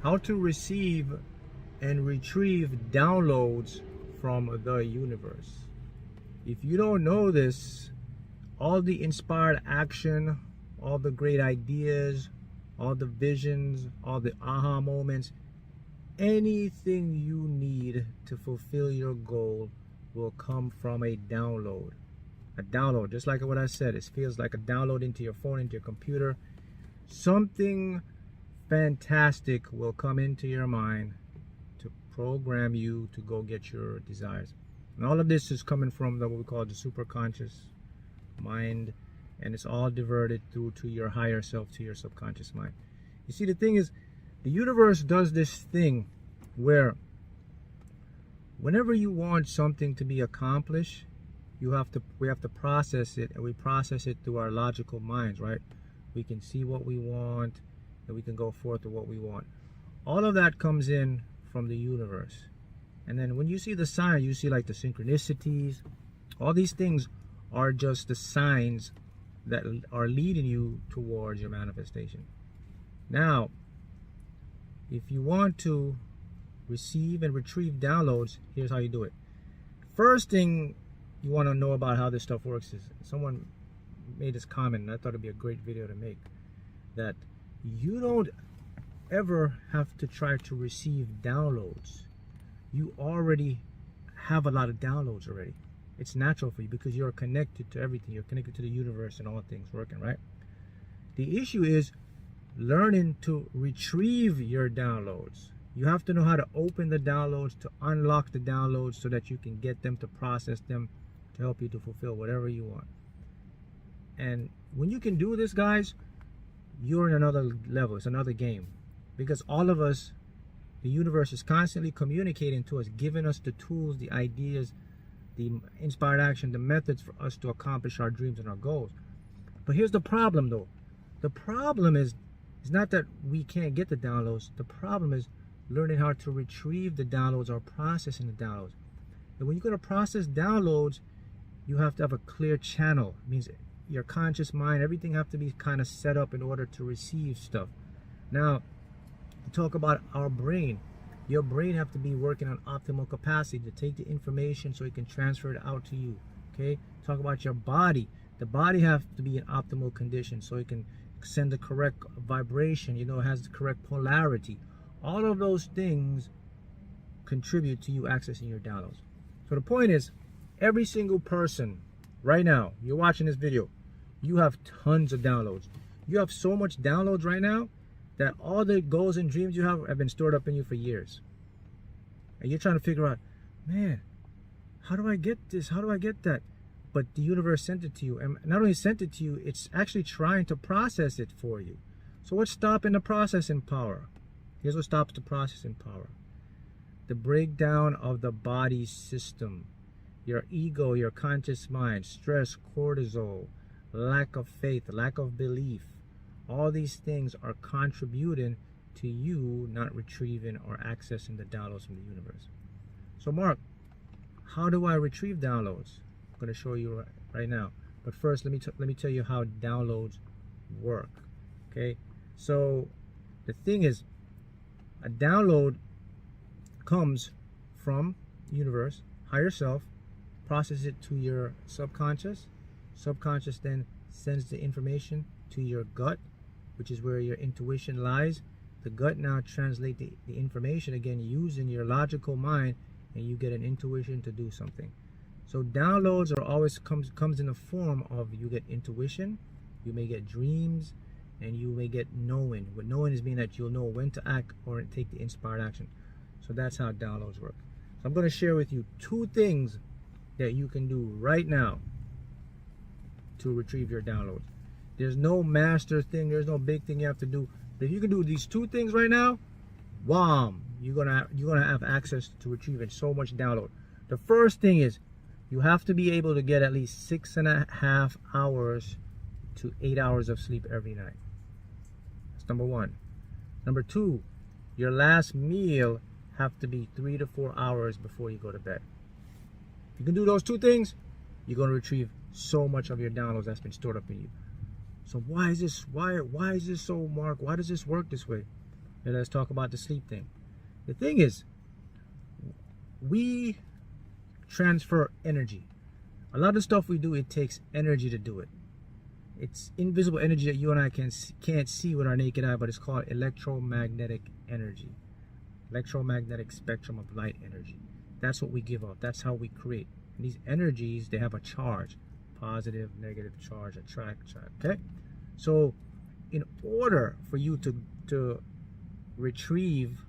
how to receive and retrieve downloads from the universe. If you don't know this, all the inspired action, all the great ideas, all the visions, all the aha moments, anything you need to fulfill your goal will come from a download. A download, just like what I said, it feels like a download into your phone, into your computer. Something fantastic will come into your mind to program you to go get your desires. And all of this is coming from what we call the superconscious mind, and it's all diverted through to your higher self, to your subconscious mind. You see, the thing is, the universe does this thing where whenever you want something to be accomplished, we have to process it, and we process it through our logical minds, right? We can see what we want, and we can go forth to what we want. All of that comes in from the universe. And then when you see the sign, you see like the synchronicities. All these things are just the signs that are leading you towards your manifestation. Now, if you want to receive and retrieve downloads, here's how you do it. First thing you want to know about how this stuff works is, someone made this comment, and I thought it'd be a great video to make, that you don't ever have to try to receive downloads. You already have a lot of downloads already. It's natural for you because you're connected to everything. You're connected to the universe and all things working, right? The issue is learning to retrieve your downloads. You have to know how to open the downloads, to unlock the downloads so that you can get them, to process them, to help you to fulfill whatever you want. And when you can do this, guys, you're in another level. It's another game. Because all of us, the universe is constantly communicating to us, giving us the tools, the ideas, the inspired action, the methods for us to accomplish our dreams and our goals. But here's the problem, though. The problem is not that we can't get the downloads. The problem is learning how to retrieve the downloads or processing the downloads. And when you're going to process downloads, you have to have a clear channel. It means your conscious mind, everything have to be kind of set up in order to receive stuff. Now, to talk about our brain, your brain have to be working on optimal capacity to take the information so it can transfer it out to you. Okay, talk about your body. The body have to be in optimal condition so it can send the correct vibration, you know, it has the correct polarity. All of those things contribute to you accessing your downloads. So the point is, every single person right now, you're watching this video, you have tons of downloads. You have so much downloads right now that all the goals and dreams you have been stored up in you for years. And you're trying to figure out, man, how do I get this? How do I get that? But the universe sent it to you. And not only sent it to you, it's actually trying to process it for you. So what's stopping the processing power? Here's what stops the processing power. The breakdown of the body system. Your ego, your conscious mind, stress, cortisol, lack of faith, lack of belief. All these things are contributing to you not retrieving or accessing the downloads from the universe. So Mark, how do I retrieve downloads? I'm going to show you right now. But first, let me tell you how downloads work. Okay, so the thing is, a download comes from the universe, higher self, processes it to your subconscious. Subconscious then sends the information to your gut, which is where your intuition lies. The gut now translates the information again using your logical mind, and you get an intuition to do something. So downloads are always comes in the form of, you get intuition, you may get dreams, and you may get knowing. What knowing is mean that you'll know when to act or take the inspired action. So that's how downloads work. So I'm going to share with you 2 things that you can do right now to retrieve your downloads. There's no master thing, there's no big thing you have to do. But if you can do these 2 things right now, wham, you're gonna have access to retrieving so much download. The first thing is, you have to be able to get at least 6.5 hours to 8 hours of sleep every night. That's number 1. Number 2, your last meal have to be 3 to 4 hours before you go to bed. If you can do those 2 things, you're going to retrieve so much of your downloads that's been stored up in you. So why is this so, Mark? Why does this work this way? let's talk about the sleep thing. The thing is, we transfer energy. A lot of stuff we do, it takes energy to do it. It's invisible energy that you and I can't see with our naked eye, but it's called electromagnetic energy. Electromagnetic spectrum of light energy. That's what we give off. That's how we create. And these energies, they have a charge. Positive, negative charge, attract, okay? So in order for you to retrieve,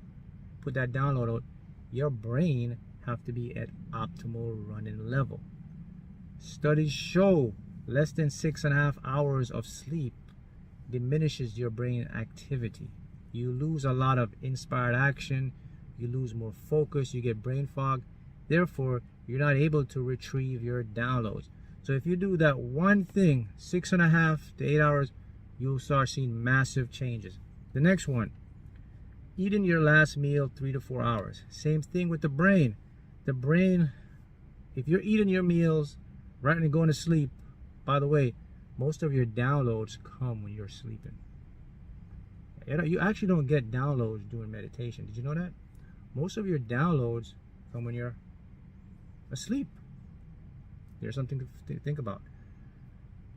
put that download out, your brain have to be at optimal running level. Studies show less than 6.5 hours of sleep diminishes your brain activity. You lose a lot of inspired action, you lose more focus, you get brain fog. Therefore, you're not able to retrieve your downloads. So if you do that one thing, 6.5 to 8 hours, you'll start seeing massive changes. The next one, eating your last meal 3 to 4 hours. Same thing with the brain. The brain, if you're eating your meals right and going to sleep, by the way, most of your downloads come when you're sleeping. You actually don't get downloads during meditation. Did you know that? Most of your downloads come when you're asleep. There's something to think about.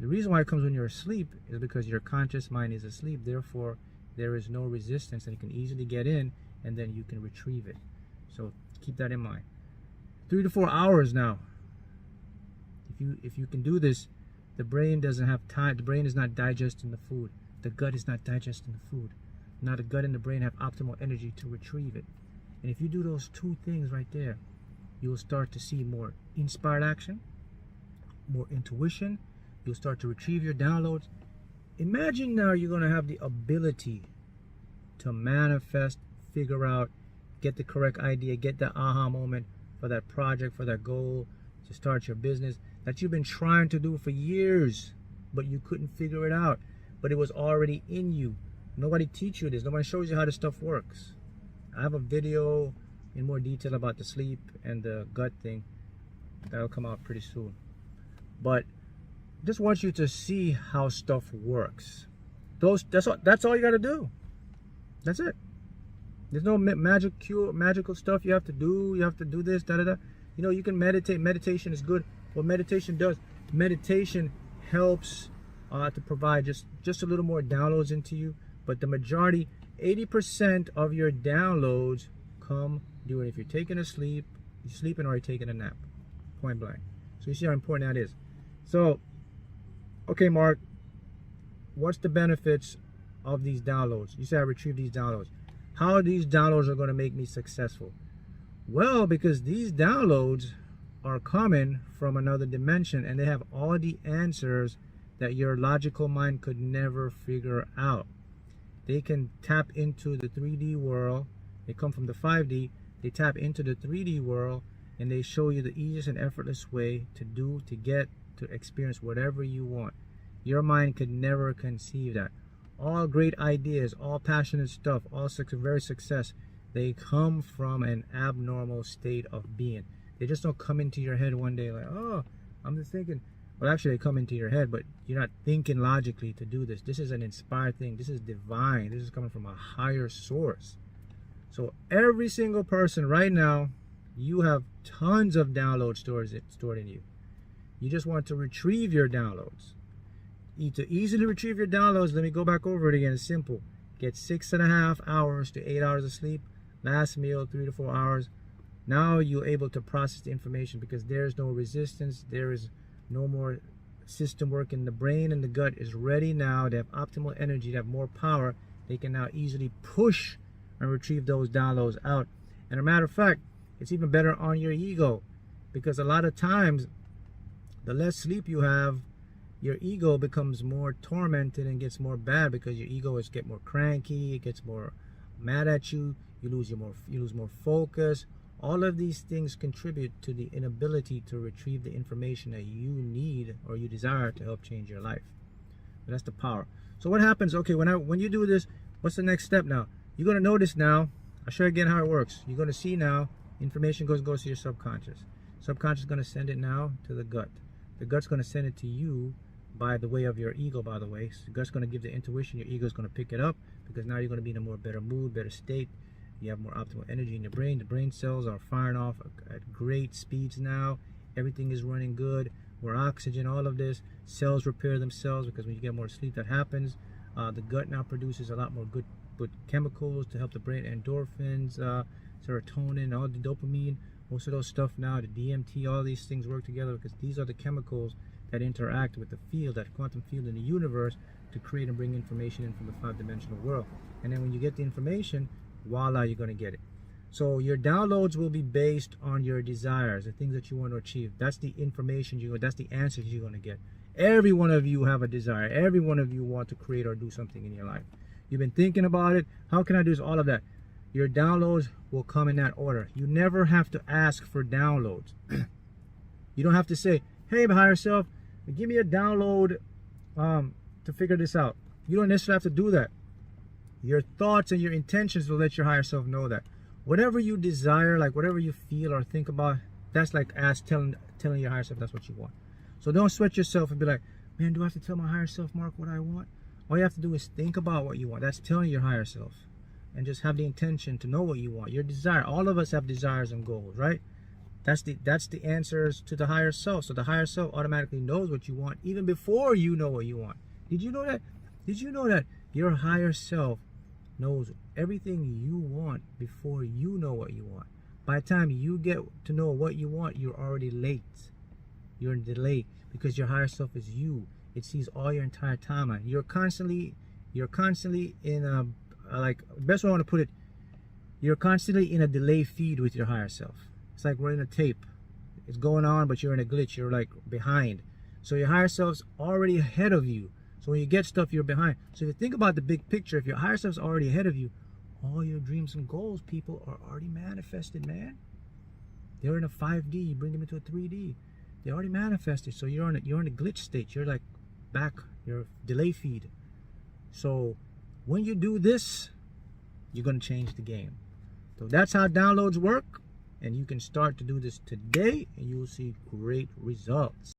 The reason why it comes when you're asleep is because your conscious mind is asleep. Therefore, there is no resistance and you can easily get in and then you can retrieve it. So keep that in mind. 3 to 4 hours now. If you can do this, the brain doesn't have time. The brain is not digesting the food. The gut is not digesting the food. Now the gut and the brain have optimal energy to retrieve it. And if you do those two things right there, you'll start to see more inspired action, more intuition. You'll start to retrieve your downloads. Imagine now you're going to have the ability to manifest, figure out, get the correct idea, get that aha moment for that project, for that goal, to start your business that you've been trying to do for years, but you couldn't figure it out. But it was already in you. Nobody teach you this. Nobody shows you how this stuff works. I have a video in more detail about the sleep and the gut thing that'll come out pretty soon. But just want you to see how stuff works. That's all you got to do. That's it. There's no magical stuff you have to do. You have to do this, You know, you can meditate. Meditation is good. What meditation does, meditation helps to provide just a little more downloads into you. But the majority, 80% of your downloads come during, if you're taking a sleep, you're sleeping or you're taking a nap, point blank. So you see how important that is. So, okay, Mark, what's the benefits of these downloads? You say I retrieve these downloads. How these downloads are going to make me successful? Well, because these downloads are coming from another dimension and they have all the answers that your logical mind could never figure out. They can tap into the 3D world. They come from the 5D. They tap into the 3D world and they show you the easiest and effortless way to get to experience whatever you want. Your mind could never conceive that. All great ideas, all passionate stuff, all very success, they come from an abnormal state of being. They just don't come into your head one day like, oh, I'm just thinking. Well, actually, they come into your head, but you're not thinking logically to do this. This is an inspired thing. This is divine. This is coming from a higher source. So every single person right now, you have tons of downloads stored in you. You just want to retrieve your downloads. To easily retrieve your downloads, let me go back over it again. It's simple. Get 6.5 hours to 8 hours of sleep. Last meal, 3 to 4 hours. Now you're able to process the information because there's no resistance. There is no more system work in the brain, and the gut is ready now. They have optimal energy. They have more power. They can now easily push and retrieve those downloads out. And a matter of fact, it's even better on your ego because a lot of times, the less sleep you have, your ego becomes more tormented and gets more bad because your ego is get more cranky. It gets more mad at you. You lose more focus. All of these things contribute to the inability to retrieve the information that you need or you desire to help change your life. But that's the power. So what happens? Okay, when you do this, what's the next step now? You're going to notice now. I'll show you again how it works. You're going to see now information goes to your subconscious. Subconscious is going to send it now to the gut. The gut's going to send it to you by the way of your ego, by the way. So the gut's going to give the intuition. Your ego is going to pick it up because now you're going to be in a more better mood, better state. You have more optimal energy in your brain. The brain cells are firing off at great speeds now. Everything is running good. More oxygen, all of this. Cells repair themselves, because when you get more sleep, that happens. The gut now produces a lot more good chemicals to help the brain. Endorphins, serotonin, all the dopamine, most of those stuff now, the DMT, all these things work together, because these are the chemicals that interact with the field, that quantum field in the universe, to create and bring information in from the 5-dimensional world. And then when you get the information, voila, you're going to get it. So your downloads will be based on your desires, the things that you want to achieve. That's the information that's the answers you're going to get. Every one of you have a desire. Every one of you want to create or do something in your life. You've been thinking about it. How can I do this? All of that. Your downloads will come in that order. You never have to ask for downloads. You don't have to say, hey, my higher self, give me a download to figure this out. You don't necessarily have to do that. Your thoughts and your intentions will let your higher self know that. Whatever you desire, like whatever you feel or think about, that's like telling your higher self that's what you want. So don't sweat yourself and be like, man, do I have to tell my higher self, Mark, what I want? All you have to do is think about what you want. That's telling your higher self. And just have the intention to know what you want. Your desire. All of us have desires and goals, right? That's the answers to the higher self. So the higher self automatically knows what you want even before you know what you want. Did you know that? Did you know that your higher self knows everything you want before you know what you want? By the time you get to know what you want, you're already late. You're in delay, because your higher self is you. It sees all your entire timeline. You're constantly in a, like, best way I want to put it, you're constantly in a delay feed with your higher self. It's like running a tape. It's going on, but you're in a glitch. You're like behind. So your higher self's already ahead of you. So when you get stuff, you're behind. So if you think about the big picture, if your higher self's already ahead of you, all your dreams and goals, people, are already manifested, man. They're in a 5D. You bring them into a 3D. They already manifested. So you're in a glitch state. You're like back. You're delay feed. So when you do this, you're going to change the game. So that's how downloads work. And you can start to do this today, and you will see great results.